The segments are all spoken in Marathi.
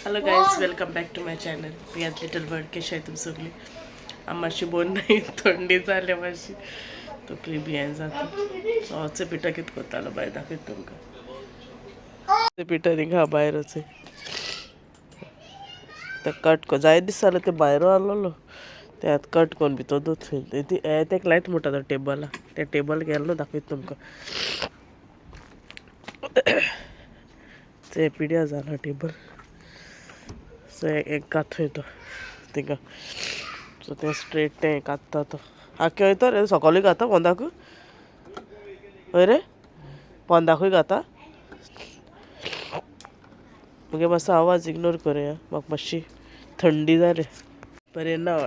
Hello guys, welcome back to my channel. मी आज लिटल बर्ड कशा आहे तुम्ही सगळी. आम्हाशी बोल नाही थंडी झाल्या माशी तो प्रिबियान जातो सॉचे पिठा कित कोतालो बाय दाखवत तुमका ते पिठा निघा बाहेरच आहे तर कट को जाय दिसलं ते बाहेर आलो त्यात कट कोण भी तो दूध ते लाईट मोठा तो टेबल त्या टेबल गेलो दाखवत तुमका ते पिढ्या झाला टेबल सो एक कात येतो तिका सो ते स्ट्रेट ते कात्ता तो आख्या वयता रे सकाळी घाता पोंदाक हय रे पोंदाकूय घाता मुगे मातसो आवाज इग्नोर करुया म्हाका मातशी थंडी जाली बरें ना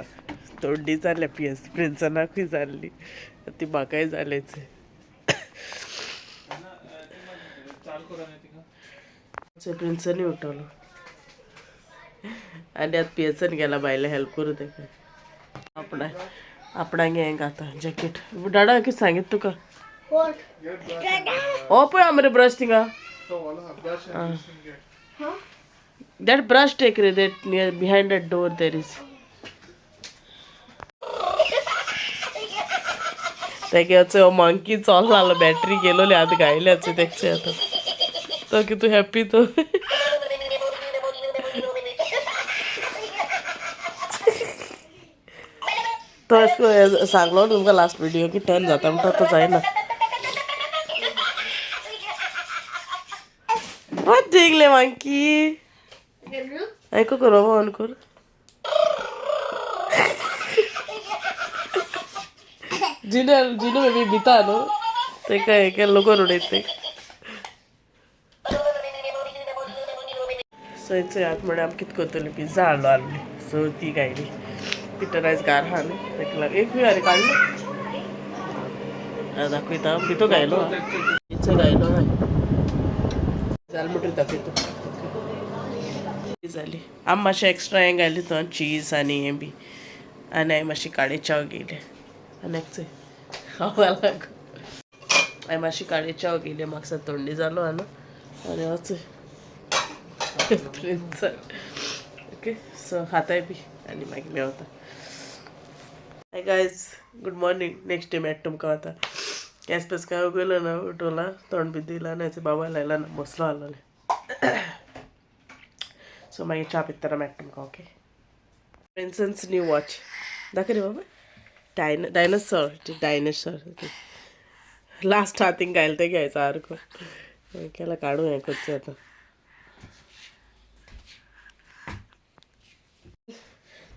थंडी जाल्या प्रिन्सनाकूय जाल्ली ती म्हाकाय जालेच प्रिन्सनूय उठवलो आनी आतां पियसन गेला बायले हेल्प करू तेका आपणांगे हें घाता जॅकेट डाडा कितें सांगीत तुका हो पळय मरे ब्रश थिंगा दॅट ब्रश टेक रे that near behind that door there is तेगे मंकी चोल नालो बॅटरी गेलोली आतां गायल्याच तेचे आतां तो कितू हॅप्पी तो तो अशें सांगलो तुमकां लास्ट विडियो की टर्न जाता म्हणटा तो जायना वॉट जिंगले मंकी ऐकू कर बाबा ऑन कर जिनू मे बी भिता न्हू तेका हें केल्लो करून उडयत सो आतां म्हळ्यार आमी कितें करतली पिझ्झा हाडलो आसली सो ती गायली पिटर आयज गार आहा न्हू तेका लागून एक अरे काडलो दाखयता भितो गायलो पिझ्झा गायलो हाय जाल म्हणटरी दाखयता जाली आमी मातशें एक्स्ट्रा हें घायलें तो चीज आनी हें बी आनी हांवें मातशी काळे चाव घेयले आनी एक हांवें मातशी काळे चाव घेयले म्हाका सा थंडी जालो हा न्हू आनी वच प्रिन्सन ओके सो हाताय बी आनी मागीर Mewat hi guys good morning next day मेळटा तुमकां आतां केस पेस काय उगयलो ना उठोला तोंड बी दिला ना बाबा लायला ना बसलो आसलोले सो मागीर च्या पित्ताना मेळटा तुमकां ओके प्रिन्सन्स न्यू वॉच दाखय रे बाबा डायनोसॉर लास्ट हातींग घायल ते घ्यायचो सारको केला काडू हें करचें आतां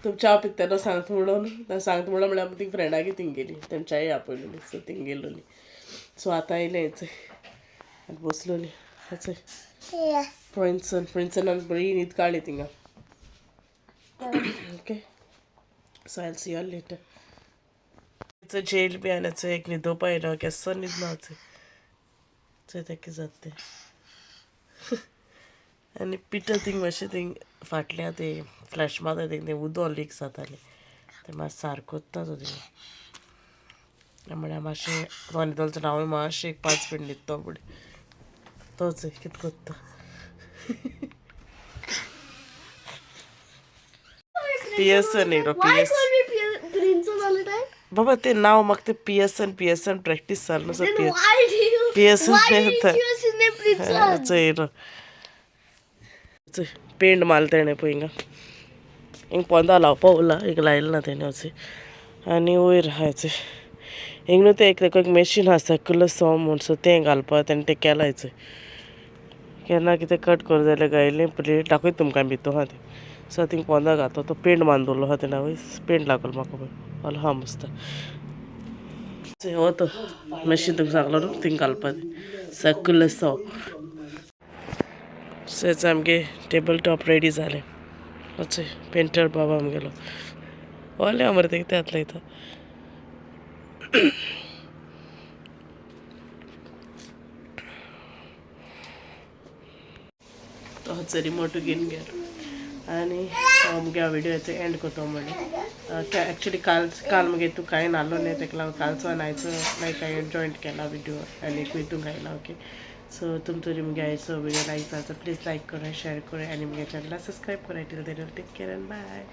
तुम च्या पित्ताना सांगता म्हणून सांगता म्हणल्यार आमी थिंग फ्रेंडागे थिंग गेली तेणी च्याय आपयलोली सो थिंग गेलोली सो आतां आयलें हेचय आतां बसलोली हेचय प्रिन्सनान बरी न्हीद काडली थिंगा okay so I'll see all letter हेचो जेल बी आनी हेचो एक न्हिदोवपा येयलो केसो न्हीद ना चोय तेका जाता तें आनी पिठो थिंग मातशें थिंग फाटल्यान तें फ्लॅश मारता थिंग उदो लीक जातालें तें मातशें सारको कोत्ता तो थिंग म्हळ्यार मातशें तो न्हिदोलो हांवूय मातशें एक 5 मिनट न्हिदतो फुडें तोच कितें कोत्ता पियर्सन येयलो बाबा तें नांव म्हाका तें पियर्सन प्रॅक्टीस जालें सो पियर्सन येयलो पेंट मारला तेणें पळय हिंगा हिंग पोंदा लावपा उरला हिंग लायलो ना तेणें वच आनी वयर हायच हिंग न्हू तें एक मेशीन आहा सर्कुलर सॉ म्हूण सो तें घालपा तेणें तें केलां हेचो केन्ना कितें कट कर जाल्यार गायलें प्लेट दाखयता तुमकां भितर आहा तें सो थिंग पोंदा घातो तो पेंट मारून दवरलो आहा तेणें आवय पेंट लागलो म्हाका पळय हलो हा मस्त हो तो मशीन तुमकां सांगलो न्हू थिंग घालपा तें सर्कुलर सॉ सो आमगे टेबल टॉप रेडी जालें वच पेंटर बाबा आमगेलो ओले मरे तें कितें आतां लायता तो रिमोट घेवन गेलो आनी मुगे विडियोचो एंड कोतो म्हणे एक्चुली काल मुगे तू कांय नालो न्ही तेका लागून कालचो आनी आयचो लायक हांवें जॉयंट केला विडियो आनी एकूय तू घायला ओके सो तुमचं निಮಗೆ ಆಯಿತು ವಿಡಿಯೋ ಲೈಕ್ ಆಯ್ತು ಪ್ಲೀಸ್ ಲೈಕ್ ಕೊಡಿ ಶೇರ್ ಕೊಡಿ ಆ್ಯಂಡ್ ನಿಮಗೆ ಚಾನಲ್ನ ಸಬ್ಸ್ಕ್ರೈಬ್ ಕೊಡಿ till then take care and bye